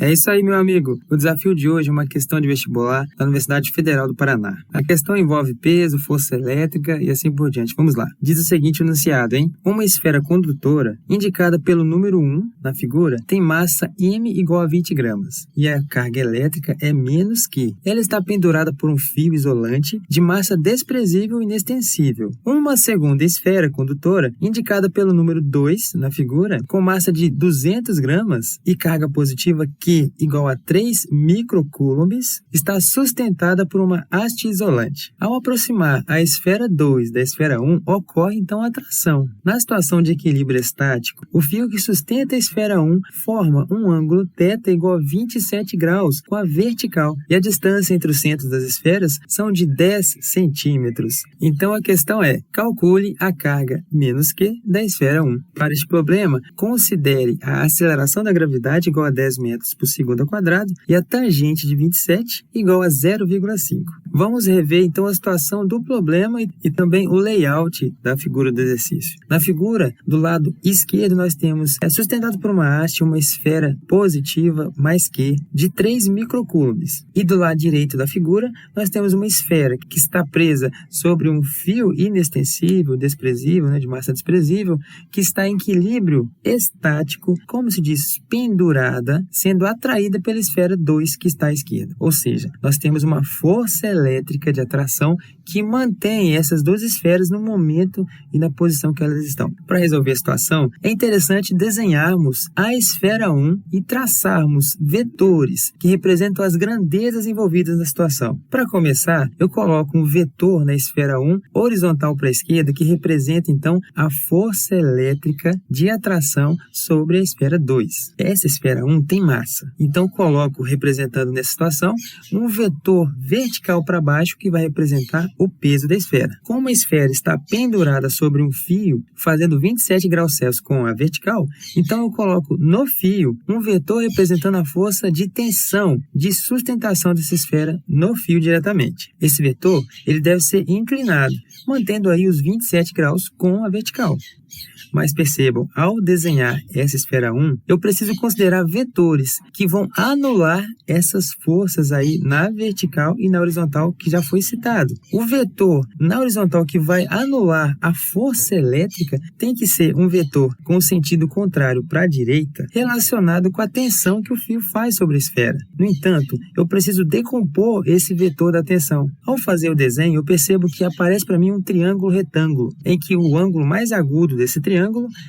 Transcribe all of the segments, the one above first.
É isso aí, meu amigo. O desafio de hoje é uma questão de vestibular da Universidade Federal do Paraná. A questão envolve peso, força elétrica e assim por diante. Vamos lá. Diz o seguinte enunciado, hein? Uma esfera condutora, indicada pelo número 1 na figura, tem massa m igual a 20 gramas. E a carga elétrica é menos que. Ela está pendurada por um fio isolante de massa desprezível e inextensível. Uma segunda esfera condutora, indicada pelo número 2 na figura, com massa de 200 gramas e carga positiva Q igual a 3 microcoulombs, está sustentada por uma haste isolante. Ao aproximar a esfera 2 da esfera 1, ocorre então a atração. Na situação de equilíbrio estático, o fio que sustenta a esfera 1 forma um ângulo θ igual a 27 graus com a vertical, e a distância entre os centros das esferas são de 10 centímetros. Então a questão é, calcule a carga menos Q da esfera 1. Para este problema, considere a aceleração da gravidade igual a 10 metros por segundo ao quadrado e a tangente de 27 igual a 0,5. Vamos rever então a situação do problema e também o layout da figura do exercício. Na figura, do lado esquerdo, nós temos sustentado por uma haste uma esfera positiva mais Q de 3 microcoulombs. E do lado direito da figura, nós temos uma esfera que está presa sobre um fio inextensível, desprezível, de massa desprezível, que está em equilíbrio estático, como se diz, pendurada, sendo atraída pela esfera 2 que está à esquerda. Ou seja, nós temos uma força elétrica de atração que mantém essas duas esferas no momento e na posição que elas estão. Para resolver a situação, é interessante desenharmos a esfera 1 e traçarmos vetores que representam as grandezas envolvidas na situação. Para começar, eu coloco um vetor na esfera 1 horizontal para a esquerda que representa então a força elétrica de atração sobre a esfera 2. Essa esfera 1 tem massa. Então, coloco, representando nessa situação, um vetor vertical para baixo que vai representar o peso da esfera. Como a esfera está pendurada sobre um fio, fazendo 27 graus Celsius com a vertical, então eu coloco no fio um vetor representando a força de tensão, de sustentação dessa esfera no fio diretamente. Esse vetor, ele deve ser inclinado, mantendo aí os 27 graus com a vertical. Mas percebam, ao desenhar essa esfera 1, eu preciso considerar vetores que vão anular essas forças aí na vertical e na horizontal que já foi citado. O vetor na horizontal que vai anular a força elétrica tem que ser um vetor com o sentido contrário para a direita, relacionado com a tensão que o fio faz sobre a esfera. No entanto, eu preciso decompor esse vetor da tensão. Ao fazer o desenho, eu percebo que aparece para mim um triângulo retângulo, em que o ângulo mais agudo desse triângulo,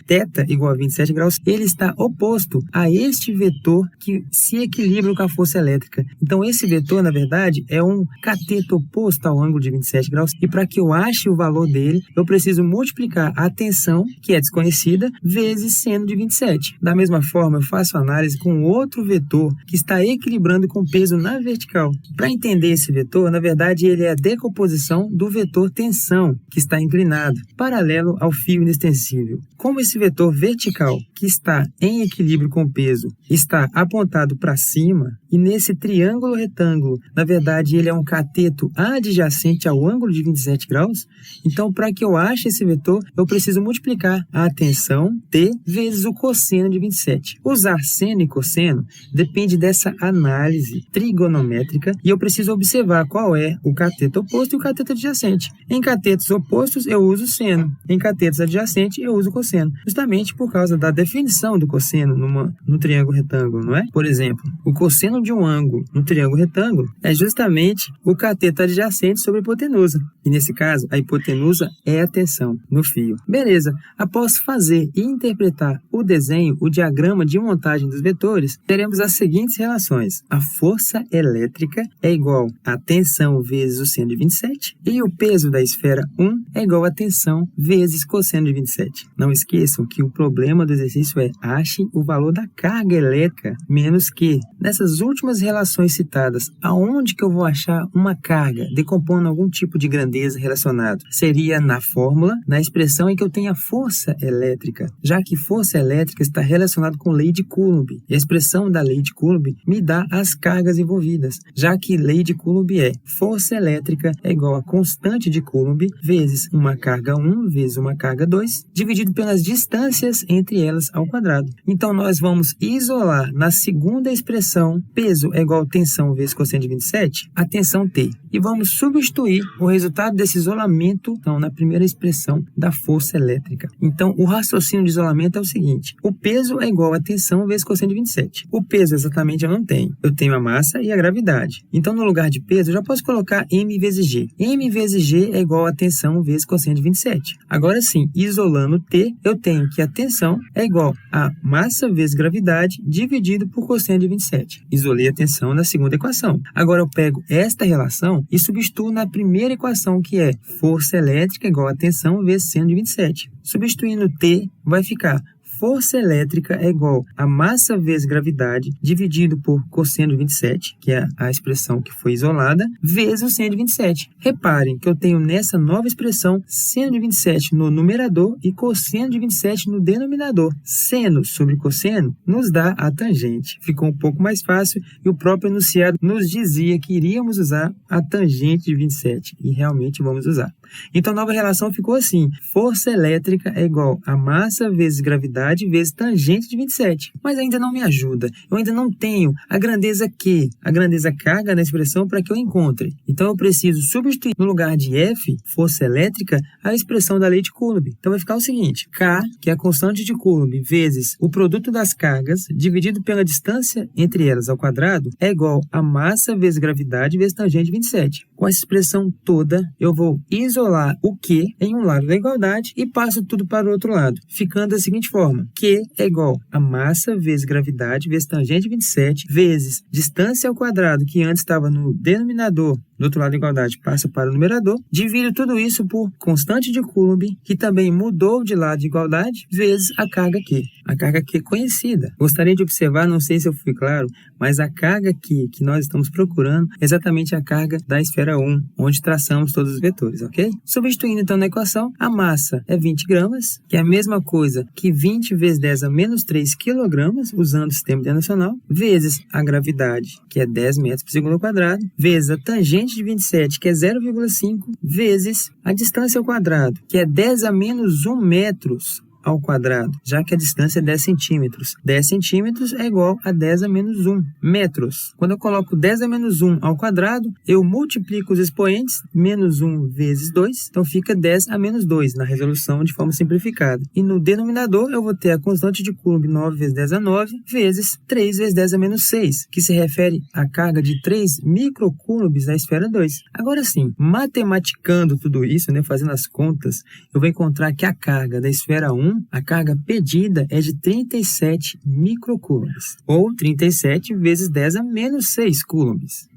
θ igual a 27 graus, ele está oposto a este vetor que se equilibra com a força elétrica. Então, esse vetor, na verdade, é um cateto oposto ao ângulo de 27 graus, e para que eu ache o valor dele, eu preciso multiplicar a tensão, que é desconhecida, vezes seno de 27. Da mesma forma, eu faço análise com outro vetor que está equilibrando com peso na vertical. Para entender esse vetor, na verdade, ele é a decomposição do vetor tensão, que está inclinado, paralelo ao fio inextensível. Como esse vetor vertical, que está em equilíbrio com o peso, está apontado para cima, e nesse triângulo retângulo, na verdade, ele é um cateto adjacente ao ângulo de 27 graus, então, para que eu ache esse vetor, eu preciso multiplicar a tensão, T, vezes o cosseno de 27. Usar seno e cosseno depende dessa análise trigonométrica, e eu preciso observar qual é o cateto oposto e o cateto adjacente. Em catetos opostos, eu uso seno. Em catetos adjacentes, eu uso cosseno, justamente por causa da definição do cosseno no triângulo retângulo, não é? Por exemplo, o cosseno de um ângulo no triângulo retângulo é justamente o cateto adjacente sobre a hipotenusa. E nesse caso, a hipotenusa é a tensão no fio. Beleza, após fazer e interpretar o desenho, o diagrama de montagem dos vetores, teremos as seguintes relações. A força elétrica é igual a tensão vezes o seno de 27 e o peso da esfera 1 é igual a tensão vezes cosseno de 27. Não esqueçam que o problema do exercício é ache o valor da carga elétrica menos Q. Nessas últimas relações citadas, aonde que eu vou achar uma carga decompondo algum tipo de grandeza relacionado? Seria na fórmula, na expressão em que eu tenho a força elétrica, já que força elétrica está relacionada com lei de Coulomb. E a expressão da lei de Coulomb me dá as cargas envolvidas, já que lei de Coulomb é força elétrica é igual a constante de Coulomb vezes uma carga 1 vezes uma carga 2, dividido pelas distâncias entre elas ao quadrado. Então, nós vamos isolar na segunda expressão, peso é igual a tensão vezes cosseno de 27, a tensão T. E vamos substituir o resultado desse isolamento na primeira expressão da força elétrica. Então, o raciocínio de isolamento é o seguinte: o peso é igual a tensão vezes cosseno de 27. O peso exatamente eu não tenho. Eu tenho a massa e a gravidade. Então, no lugar de peso, eu já posso colocar m vezes g. M vezes g é igual a tensão vezes cosseno de 27. Agora sim, isolando T, eu tenho que a tensão é igual a massa vezes gravidade dividido por cosseno de 27. Isolei a tensão na segunda equação. Agora eu pego esta relação e substituo na primeira equação, que é força elétrica igual a tensão vezes seno de 27. Substituindo T, vai ficar força elétrica é igual a massa vezes gravidade dividido por cosseno de 27, que é a expressão que foi isolada, vezes o seno de 27. Reparem que eu tenho nessa nova expressão seno de 27 no numerador e cosseno de 27 no denominador. Seno sobre cosseno nos dá a tangente. Ficou um pouco mais fácil e o próprio enunciado nos dizia que iríamos usar a tangente de 27 e realmente vamos usar. Então, a nova relação ficou assim: força elétrica é igual a massa vezes gravidade vezes tangente de 27. Mas ainda não me ajuda. Eu ainda não tenho a grandeza Q, a grandeza carga na expressão para que eu encontre. Então, eu preciso substituir no lugar de F, força elétrica, a expressão da lei de Coulomb. Então, vai ficar o seguinte: K, que é a constante de Coulomb, vezes o produto das cargas, dividido pela distância entre elas ao quadrado, é igual a massa vezes gravidade vezes tangente de 27. Com essa expressão toda, eu vou isolar o Q em um lado da igualdade e passo tudo para o outro lado, ficando da seguinte forma: Q é igual a massa vezes gravidade vezes tangente de 27 vezes distância ao quadrado, que antes estava no denominador, do outro lado da igualdade passa para o numerador, divido tudo isso por constante de Coulomb, que também mudou de lado de igualdade, vezes a carga Q. A carga Q conhecida. Gostaria de observar, não sei se eu fui claro, mas a carga Q que nós estamos procurando é exatamente a carga da esfera 1, onde traçamos todos os vetores, ok? Substituindo então na equação, a massa é 20 gramas, que é a mesma coisa que 20 vezes 10 a menos 3 quilogramas, usando o sistema internacional, vezes a gravidade, que é 10 metros por segundo ao quadrado, vezes a tangente de 27, que é 0,5, vezes a distância ao quadrado, que é 10 a menos 1 metros ao quadrado, já que a distância é 10 centímetros. 10 centímetros é igual a 10 a menos 1 metros. Quando eu coloco 10 a menos 1 ao quadrado, eu multiplico os expoentes, menos 1 vezes 2, então fica 10 a menos 2 na resolução de forma simplificada. E no denominador, eu vou ter a constante de Coulomb 9 vezes 10 a 9, vezes 3 vezes 10 a menos 6, que se refere à carga de 3 microcoulombs na esfera 2. Agora sim, matematicando tudo isso, fazendo as contas, eu vou encontrar que a carga da esfera 1, a carga pedida é de 37 microcoulombs, ou 37 vezes 10 a menos 6 coulombs.